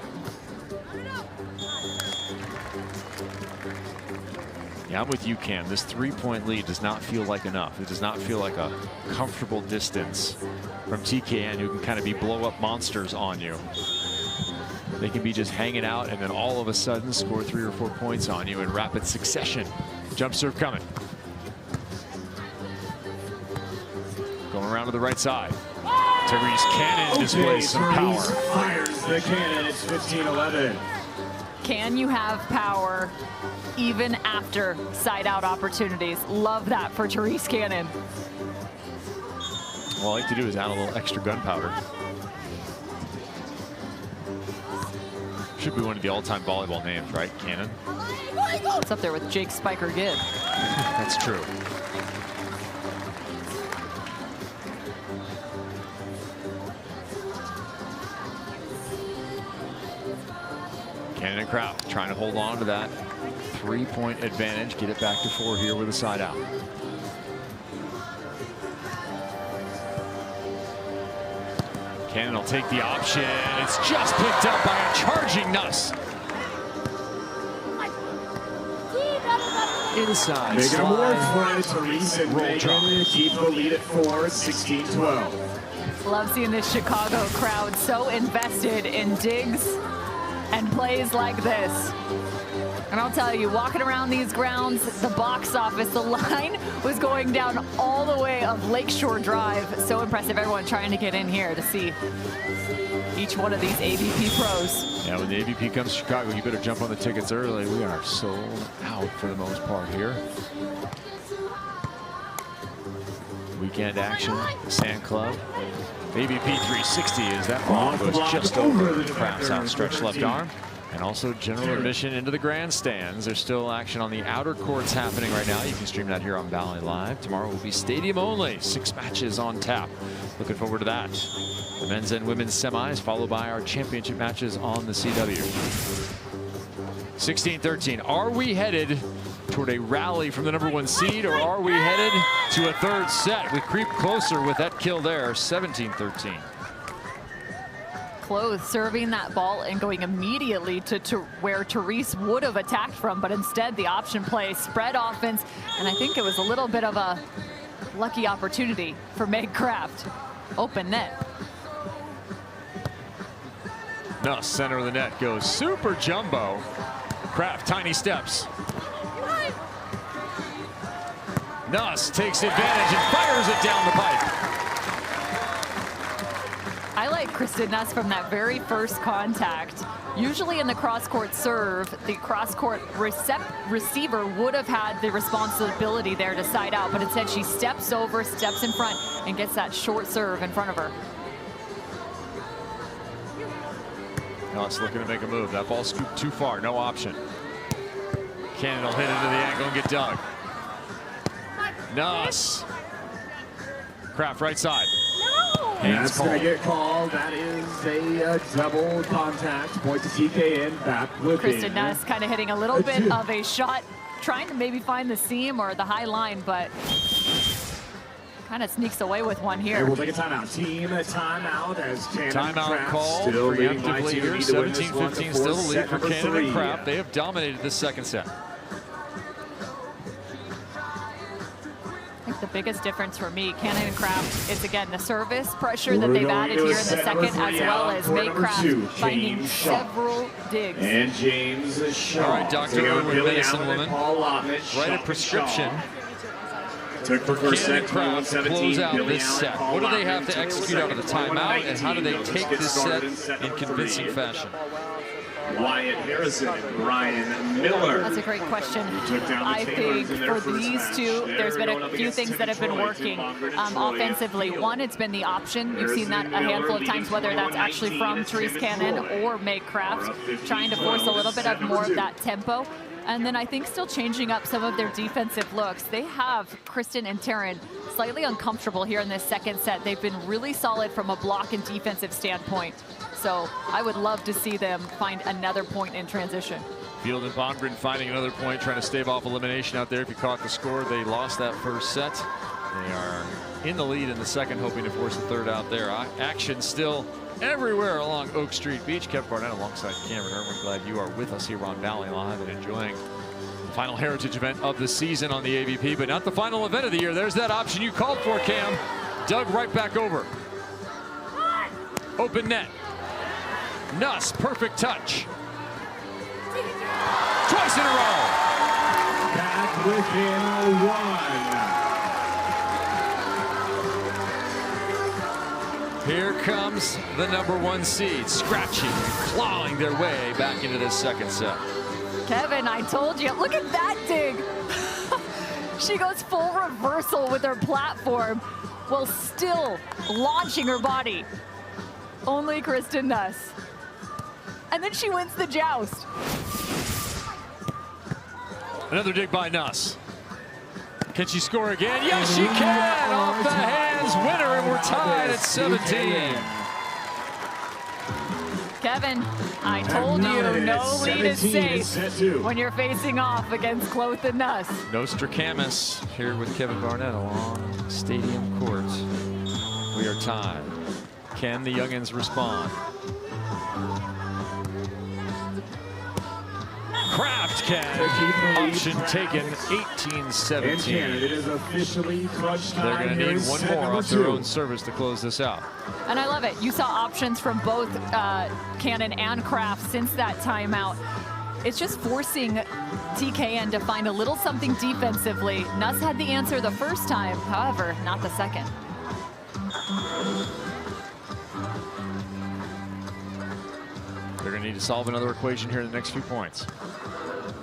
Yeah, I'm with you, Cam. This 3-point lead does not feel like enough. It does not feel like a comfortable distance from TKN, who can kind of be blow-up monsters on you. They can be just hanging out and then all of a sudden score 3 or 4 points on you in rapid succession. Jump serve coming. Going around to the right side. Terese Cannon displays some power. Fires the cannon. It's 15-11. Can you have power even after side-out opportunities? Love that for Terese Cannon. All I like to do is add a little extra gunpowder. Should be one of the all-time volleyball names, right? Cannon. It's up there with Jake Spiker Gibb. That's true. Cannon and Kraft trying to hold on to that 3-point advantage, get it back to 4 here with a side out. Cannon will take the option. It's just picked up by a charging Nuss. Inside. Making a more for Terese and Megan keep the lead at 4, 16-12. Love seeing this Chicago crowd so invested in digs and plays like this. And I'll tell you, walking around these grounds, the box office, the line was going down all the way of Lakeshore Drive. So impressive, everyone trying to get in here to see each one of these AVP pros. Yeah, when the AVP comes to Chicago, you better jump on the tickets early. We are sold out for the most part here. Weekend action, the Sand Club. AVP 360 as that ball goes just over Kraft's outstretched left arm. And also general admission into the grandstands. There's still action on the outer courts happening right now. You can stream that here on Valley Live. Tomorrow will be stadium only. 6 matches on tap. Looking forward to that. The men's and women's semis, followed by our championship matches on the CW. 16-13. Are we headed toward a rally from the #1 seed, or are we headed to a third set? We creep closer with that kill there. 17-13. Kloth serving that ball and going immediately to where Terese would have attacked from, but instead the option play, spread offense, and I think it was a little bit of a lucky opportunity for M.Kraft. Open net. Nuss, center of the net, goes super jumbo. Kraft, tiny steps. Nuss takes advantage and fires it down the pipe. I like Kristen Nuss from that very first contact. Usually in the cross-court serve, the cross-court receiver would have had the responsibility there to side out, but instead she steps over, steps in front, and gets that short serve in front of her. Nuss looking to make a move. That ball scooped too far, no option. Cannon will hit into the angle and get dug. Nuss. Kraft right side. That's going to get called. That is a double contact. Point to TKN, back within. Kristen Nuss kind of hitting a little bit of a shot, trying to maybe find the seam or the high line, but kind of sneaks away with one here. We'll take a timeout. Team timeout as Cannon Timeout called still leading by preemptively 2. here. 17-15 still the lead for Cannon and Kraft. They have dominated this second set. I think the biggest difference for me, Cannon and Kraft, is again the service pressure that they've added here in the second, as well as M.Kraft finding several digs. And James Shaw. All right, Dr. Irwin, medicine woman, write a prescription. Took the first Cannon and set, Kraft 21-17. close out Billy this Allen, set. Paul What do they Lockman have to took execute out of the timeout, and how do they take this set in convincing fashion? Wyatt Harrison and Brian Miller. That's a great question. I think for these two, there's been a few things that have been working offensively. One, it's been the option. You've seen that a handful of times, whether that's actually from Terese Cannon or M.Kraft, trying to force a little bit of more of that tempo. And then I think still changing up some of their defensive looks. They have Kristen and Taryn slightly uncomfortable here in this second set. They've been really solid from a block and defensive standpoint. So I would love to see them find another point in transition. Field and Bongren finding another point, trying to stave off elimination out there. If you caught the score, they lost that first set. They are in the lead in the second, hoping to force a third out there. Action still everywhere along Oak Street Beach. Kev Barnett alongside Cameron Irwin. Glad you are with us here on Valley Live and enjoying the final heritage event of the season on the AVP, but not the final event of the year. There's that option you called for, Cam. Dug right back over. Open net. Nuss, perfect touch. Twice in a row. Back within 1. Here comes the #1 seed, scratching, clawing their way back into this second set. Kevin, I told you. Look at that dig. She goes full reversal with her platform while still launching her body. Only Kristen Nuss. And then she wins the joust. Another dig by Nuss. Can she score again? Yes, she can! Off the hands, winner, and we're tied at 17. Kevin, I told you, no lead is safe when you're facing off against Kloth and Nuss. Nostradamus here with Kevin Barnett along Stadium Court. We are tied. Can the youngins respond? Kraft can. Option taken, 18-17. It is officially clutch time. They're going to need one more off their own service to close this out. And I love it. You saw options from both Cannon and Kraft since that timeout. It's just forcing TKN to find a little something defensively. Nuss had the answer the first time, however, not the second. They're going to need to solve another equation here in the next few points.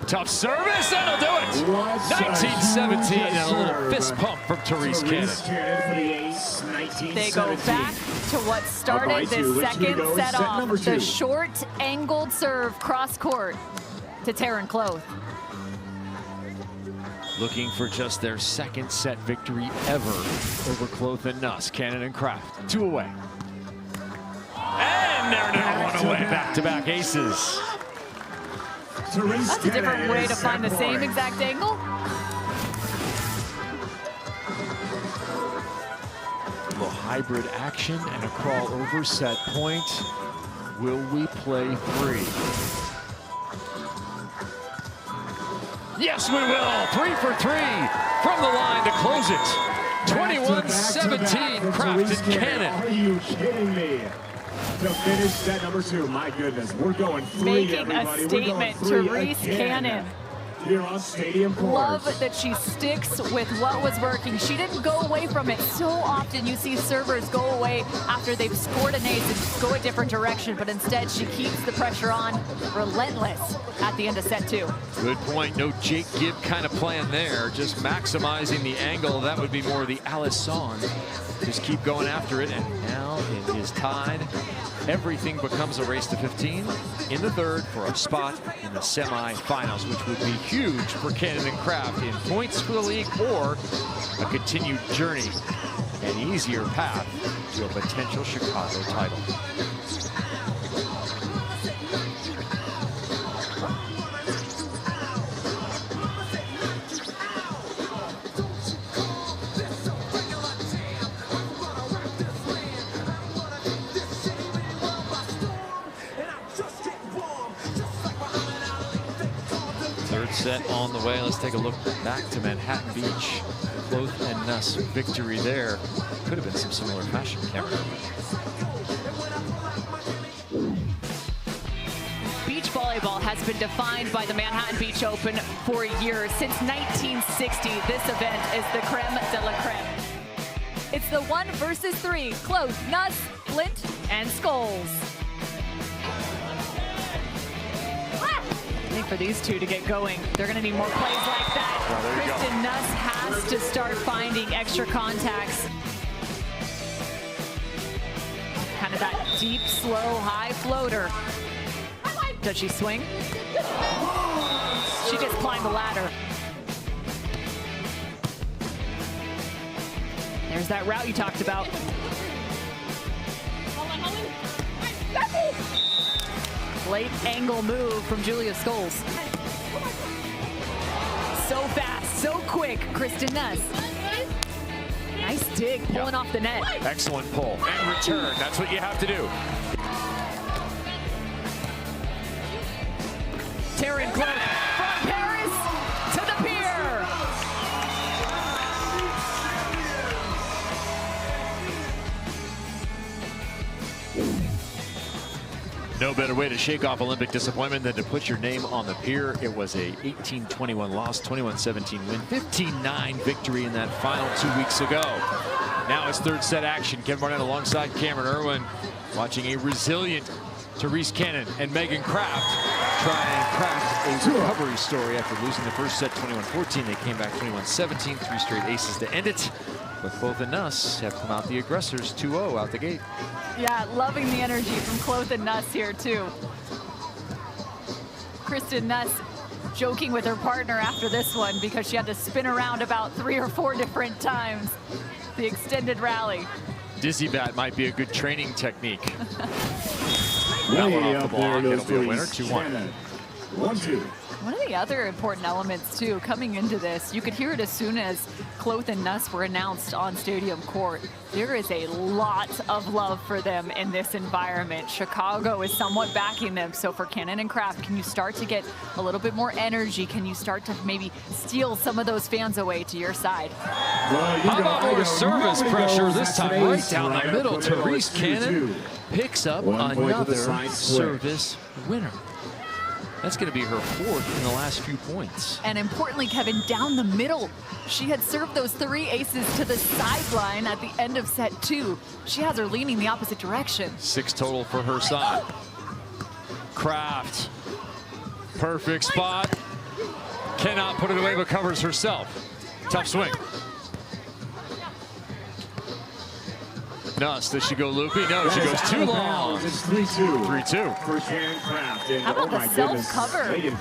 Tough service, that'll do it! 19-17, and a little fist pump from Terese Cannon. They go back to what started this second set off. The short, angled serve cross court to Taryn Kloth. Looking for just their second set victory ever over Kloth and Nuss. Cannon and Kraft, 2 away. And they're now 1 away, back-to-back aces. That's a different way to find the same exact angle. A little hybrid action and a crawl over set point. Will we play 3? Yes, we will. 3 for 3 from the line to close it. 21-17, Kraft and Cannon. Are you kidding me? To finish set #2, my goodness, we're going 3, Making everybody. a statement, Terese Cannon. Here on Stadium Court. Love that she sticks with what was working. She didn't go away from it. So often you see servers go away after they've scored an ace and go a different direction, but instead she keeps the pressure on, relentless at the end of set 2. Good point. No Jake Gibb kind of plan there. Just maximizing the angle. That would be more the Alisson. Just keep going after it, and now it is tied. Everything becomes a race to 15 in the third for a spot in the semifinals, which would be huge for Cannon and Kraft in points for the league or a continued journey, an easier path to a potential Chicago title. Set on the way. Let's take a look back to Manhattan Beach. Kloth and Nuss victory there. Could have been some similar fashion, Cameron. Beach volleyball has been defined by the Manhattan Beach Open for years. Since 1960, this event is the creme de la creme. It's the 1 versus 3, Kloth, Nuss, Flint, and Scholes. I think for these two to get going, they're going to need more plays like that. Kristen Nuss has to start finding extra contacts. Kind of that deep, slow, high floater. Does she swing? She just climbed the ladder. There's that route you talked about. Late angle move from Julia Scholes. So fast, so quick, Kristen Nuss. Nice dig, pulling off the net. Excellent pull and return. That's what you have to do. Taryn Kloth from Paris to the pier. No better way to shake off Olympic disappointment than to put your name on the pier. It was a 18-21 loss, 21-17 win, 15-9 victory in that final 2 weeks ago. Now it's third set action. Kevin Barnett alongside Cameron Irwin, watching a resilient Terese Cannon and M.Kraft try and craft a recovery story after losing the first set 21-14. They came back 21-17, 3 straight aces to end it. But both and Nuss have come out the aggressors 2-0 out the gate. Yeah, loving the energy from Kloth and Nuss here too. Kristen Nuss joking with her partner after this one because she had to spin around about 3 or 4 different times. The extended rally. Dizzy bat might be a good training technique. Way off the up there, block. It'll be a those winner, threes. 2-1. 1-2. One of the other important elements too, coming into this, you could hear it as soon as Kloth and Nuss were announced on Stadium Court. There is a lot of love for them in this environment. Chicago is somewhat backing them. So for Cannon and Kraft, can you start to get a little bit more energy? Can you start to maybe steal some of those fans away to your side? How about more service pressure this time right down the middle? Terese Cannon picks up another service winner. That's going to be her 4th in the last few points. And importantly, Kevin, down the middle. She had served those 3 aces to the sideline at the end of set 2. She has her leaning the opposite direction. 6 total for her side. Kraft, perfect spot. Cannot put it away, but covers herself. Tough swing. Nuss, does she go loopy? No, she goes too long. It's 3-2. 3-2. For Taryn Kraft. And, How about the self-cover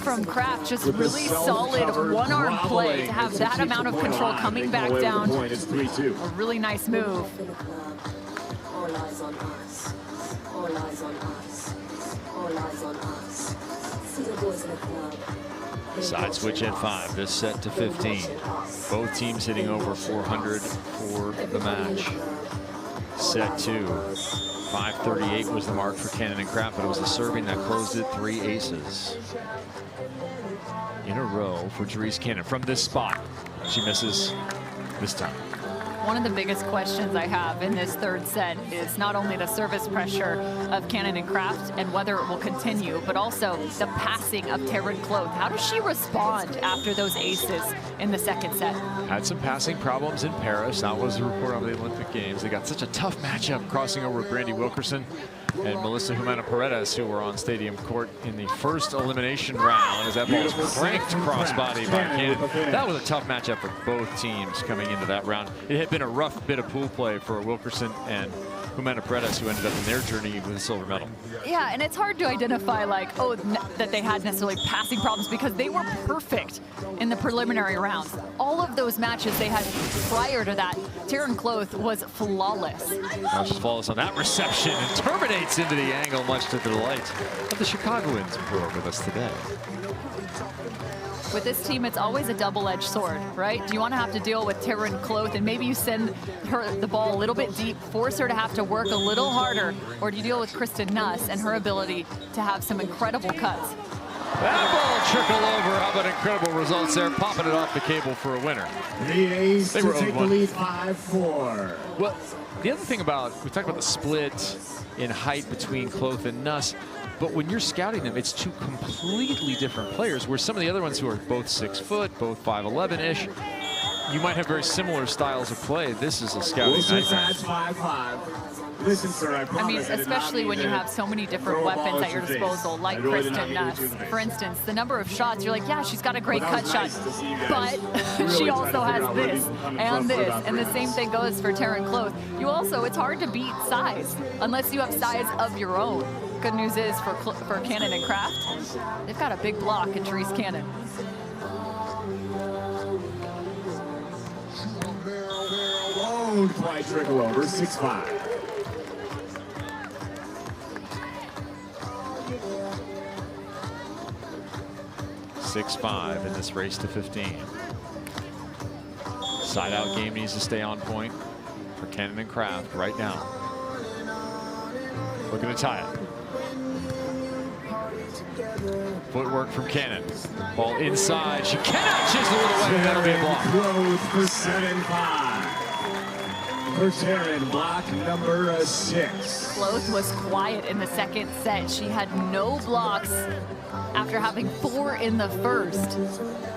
from Kraft? Just really solid one-arm play to have that amount of control coming back down. It's 3-2. A really nice move. All eyes on us. All eyes on us. All eyes on us. See the boys in the club. Side switch at 5, this set to 15. Both teams hitting over 400 for the match. Set 2, 538 was the mark for Cannon and Kraft, but it was the serving that closed it. 3 aces in a row for Terese Cannon from this spot. She misses this time. One of the biggest questions I have in this 3rd set is not only the service pressure of Cannon and Kraft and whether it will continue, but also the passing of Taryn Kloth. How does she respond after those aces in the 2nd set? Had some passing problems in Paris. That was a report on the Olympic Games. They got such a tough matchup crossing over with Brandy Wilkerson and Melissa Paredes, who were on Stadium Court in the first elimination round as that ball was cranked crossbody by Cannon. That was a tough matchup for both teams coming into that round. It had been a rough bit of pool play for Wilkerson and Paredes, who ended up in their journey with a silver medal. Yeah, and it's hard to identify like, oh, that they had necessarily passing problems because they were perfect in the preliminary rounds. All of those matches they had prior to that, Taryn Kloth was flawless. Now she's flawless on that reception and terminates into the angle, much to the delight of the Chicagoans who are with us today. With this team, it's always a double-edged sword, right? Do you want to have to deal with Taryn Kloth and maybe you send her the ball a little bit deep, force her to have to work a little harder, or do you deal with Kristen Nuss and her ability to have some incredible cuts? That ball trickle over. How about incredible results there, popping it off the cable for a winner. The A's They to were take the 0-1. lead 5-4. Well, the other thing about, we talked about the split in height between Kloth and Nuss, but when you're scouting them, it's 2 completely different players, where some of the other ones who are both 6 foot, both 5'11"-ish, you might have very similar styles of play. This is a scouting nightmare. 5-5. Listen, sir, I promise. I mean, especially when you have so many different weapons at your disposal, like Kristen Nuss. For instance, the number of shots, you're like, yeah, she's got a great cut shot, but she also has this and this, and the same thing goes for Taryn Kloth. You also, it's hard to beat size unless you have size of your own. Good news is for Cannon and Kraft, they've got a big block in Terese Cannon. Lone play trickle over, 6-5. in this race to 15. Side out game needs to stay on point for Cannon and Kraft right now. Looking to tie it. Footwork from Cannon. Ball inside. She cannot chisel it away. That'll be a block. Kloth for 7-5. For Taryn, block number 6. Kloth was quiet in the 2nd set. She had no blocks after having 4 in the first.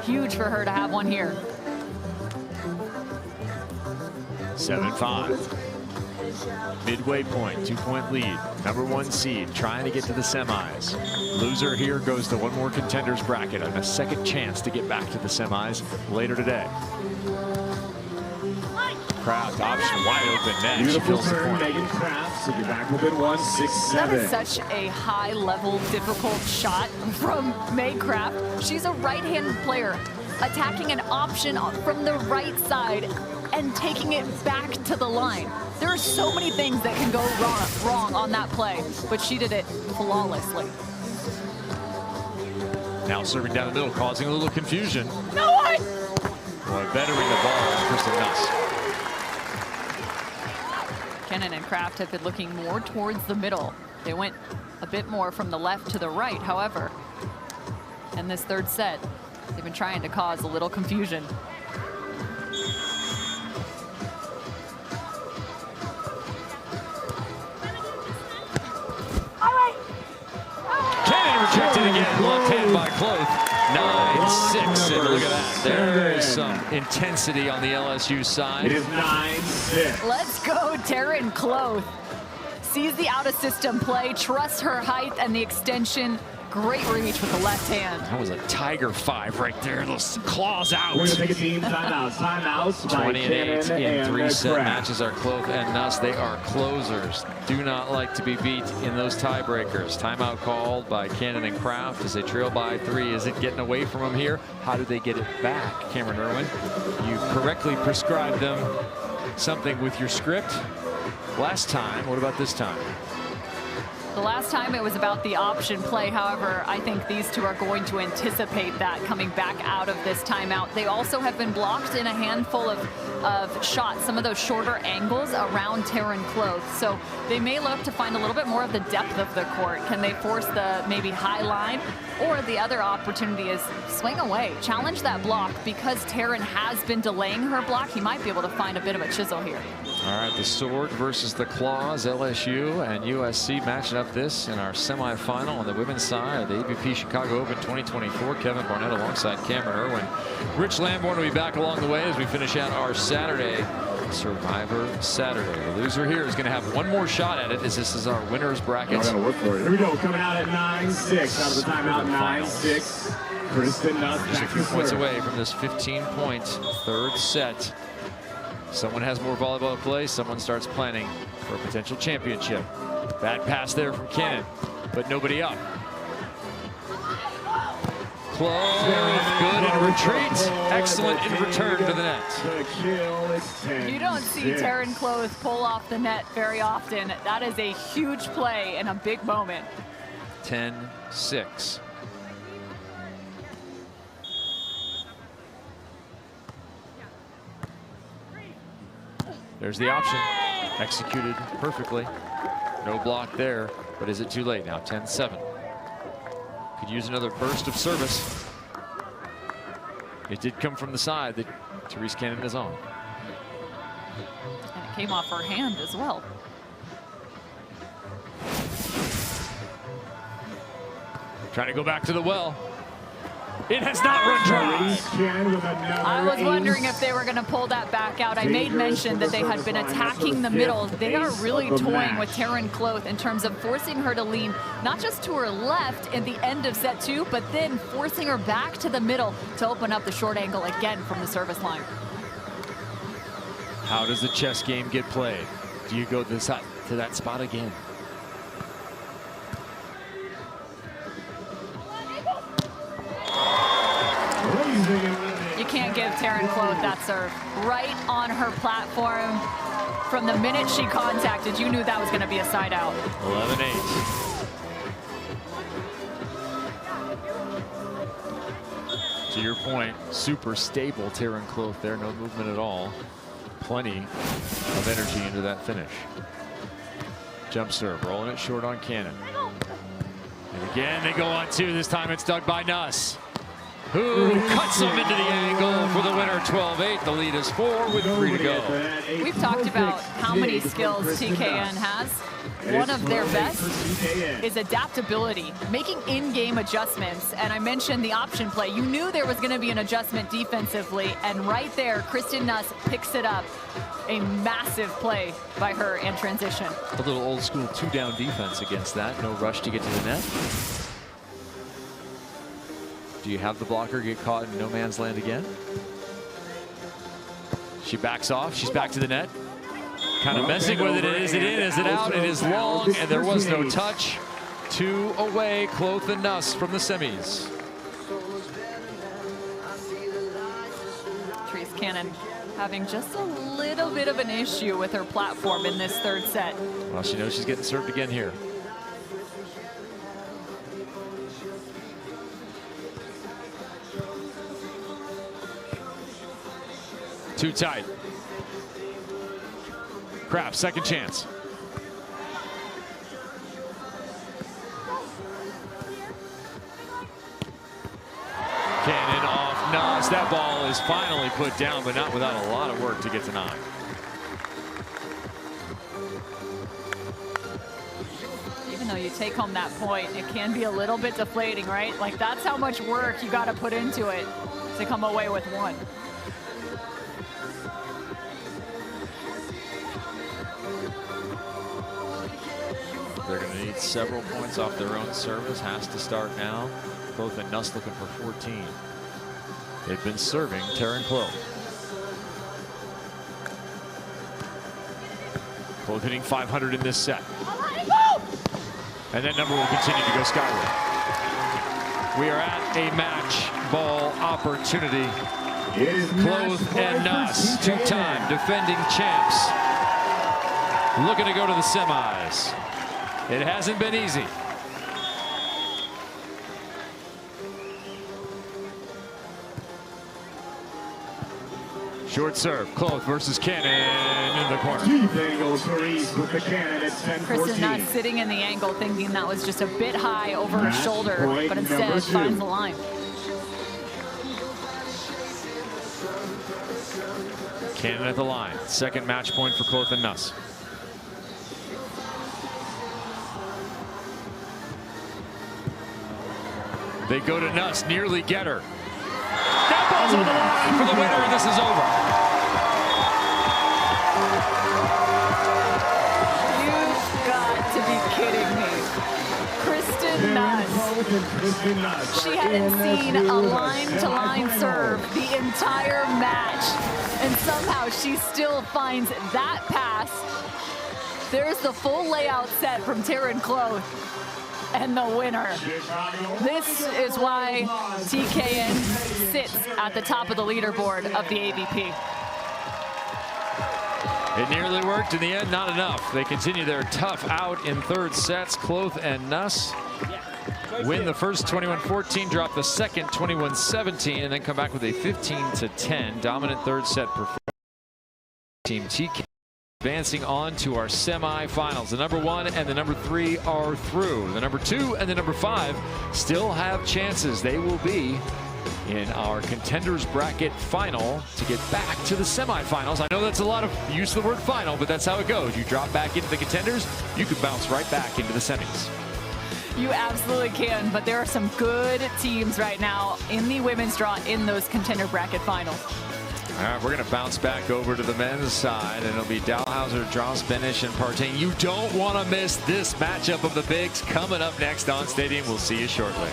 Huge for her to have one here. 7-5. Midway point, 2-point lead. #1 seed trying to get to the semis. Loser here goes to one more contenders bracket and a second chance to get back to the semis later today. Kraft option wide open net. Beautiful turn, M.Kraft. So you're back within 1, 6-7. That is such a high-level, difficult shot from M.Kraft. She's a right-handed player, attacking an option from the right side and taking it back to the line. There are so many things that can go wrong on that play, but she did it flawlessly. Now serving down the middle, causing a little confusion. No one! Boy, bettering the ball is Kristen Nuss. Kennan and Kraft have been looking more towards the middle. They went a bit more from the left to the right, however. In this third set, they've been trying to cause a little confusion. Kennan rejected again, left hand by Kloth. 9-6, and look at that. There is some intensity on the LSU side. It is 9-6. Let's go, Taryn Kloth. Sees the out-of-system play, trusts her height and the extension. Great reach with the left hand. That was a Tiger 5 right there. Those claws out. We're going to take a team timeouts. Timeouts. 20-8 in 3-set matches are Kloth and Nuss. They are closers. Do not like to be beat in those tiebreakers. Timeout called by Cannon and Kraft as they trail by 3. Is it getting away from them here? How do they get it back, Cameron Irwin? You correctly prescribed them something with your script last time. What about this time? The last time it was about the option play. However, I think these two are going to anticipate that coming back out of this timeout. They also have been blocked in a handful of shots, some of those shorter angles around Taryn Kloth. So they may look to find a little bit more of the depth of the court. Can they force the maybe high line? Or the other opportunity is swing away, challenge that block. Because Taryn has been delaying her block, he might be able to find a bit of a chisel here. All right, the sword versus the claws. LSU and USC matching up this in our semifinal on the women's side of the AVP Chicago Open 2024. Kevin Barnett alongside Cameron Irwin. Rich Lamborn will be back along the way as we finish out our Saturday Survivor Saturday. The loser here is going to have one more shot at it as this is our winner's bracket. I gotta work for it. Here we go. Coming out at 9-6. Out of the timeout, 9-6. Kristen Nuss Just a few points away from this 15-point third set. Someone has more volleyball to play. Someone starts planning for a potential championship. Bad pass there from Kennan, but nobody up. Kloth, good in retreat. Excellent in return to the net. You don't see Taryn Kloth pull off the net very often. That is a huge play and a big moment. 10-6. There's the option. Executed perfectly. No block there, but is it too late now? 10-7. Could use another burst of service. It did come from the side that Terese Cannon is on. And it came off her hand as well. Trying to go back to the well. It has not run dry. I was wondering if they were going to pull that back out. I made mention that they had been attacking the middle. They are really toying with Taryn Kloth in terms of forcing her to lean not just to her left in the end of set 2, but then forcing her back to the middle to open up the short angle again from the service line. How does the chess game get played? Do you go to that spot again? You can't give Taryn Kloth that serve. Right on her platform. From the minute she contacted, you knew that was going to be a side out. 11-8. To your point, super stable Taryn Kloth there. No movement at all. Plenty of energy into that finish. Jump serve, rolling it short on Cannon. And again, they go on 2. This time it's dug by Nuss. who cuts him into the angle for the winner, 12-8. The lead is 4 with 3 to go. We've talked about how many skills TKN has. One of their best is adaptability, making in-game adjustments. And I mentioned the option play. You knew there was going to be an adjustment defensively, and right there, Kristen Nuss picks it up. A massive play by her in transition. A little old school 2-down defense against that. No rush to get to the net. Do you have the blocker get caught in no man's land again? She backs off. She's back to the net. Kind of messing with it. Is it in? Is it out? It is long, and there was no touch. 2 away, Kloth and Nuss from the semis. Terese Cannon having just a little bit of an issue with her platform in this third set. Well, she knows she's getting served again here. Too tight. M.Kraft, second chance. Cannon off Nuss. That ball is finally put down, but not without a lot of work to get to 9. Even though you take home that point, it can be a little bit deflating, right? Like, that's how much work you got to put into it to come away with 1. They're going to need several points off their own service. Has to start now. Kloth and Nuss looking for 14. They've been serving Taryn Kloth. Kloth hitting 500 in this set. And that number will continue to go skyward. We are at a match ball opportunity. Kloth and Nuss, 2-time defending champs, looking to go to the semis. It hasn't been easy. Short serve, Kloth versus Cannon in the corner. Deep angle, Terese with the cannon at 10-14. Kristen Nuss sitting in the angle thinking that was just a bit high over her shoulder, but instead finds the line. Cannon at the line. Second match point for Kloth and Nuss. They go to Nuss, nearly get her. That ball's on the line for the winner, and this is over. You've got to be kidding me. Kristen Nuss. She hadn't seen a line-to-line serve the entire match, and somehow she still finds that pass. There's the full layout set from Taryn Kloth. And the winner. This is why TKN sits at the top of the leaderboard of the AVP. It nearly worked in the end, not enough. They continue their tough out in third sets. Kloth and Nuss win the first 21-14, drop the second 21-17, and then come back with a 15-10 dominant third set performance. Team TKN advancing on to our semifinals. The number 1 and the number 3 are through. The number 2 and the number 5 still have chances. They will be in our contenders bracket final to get back to the semifinals. I know that's a lot of use of the word final, but that's how it goes. You drop back into the contenders, you can bounce right back into the semis. You absolutely can, but there are some good teams right now in the women's draw in those contender bracket finals. All right, we're going to bounce back over to the men's side, and it'll be Dalhauser, Dross, Benish, and Partain. You don't want to miss this matchup of the bigs coming up next on Stadium. We'll see you shortly.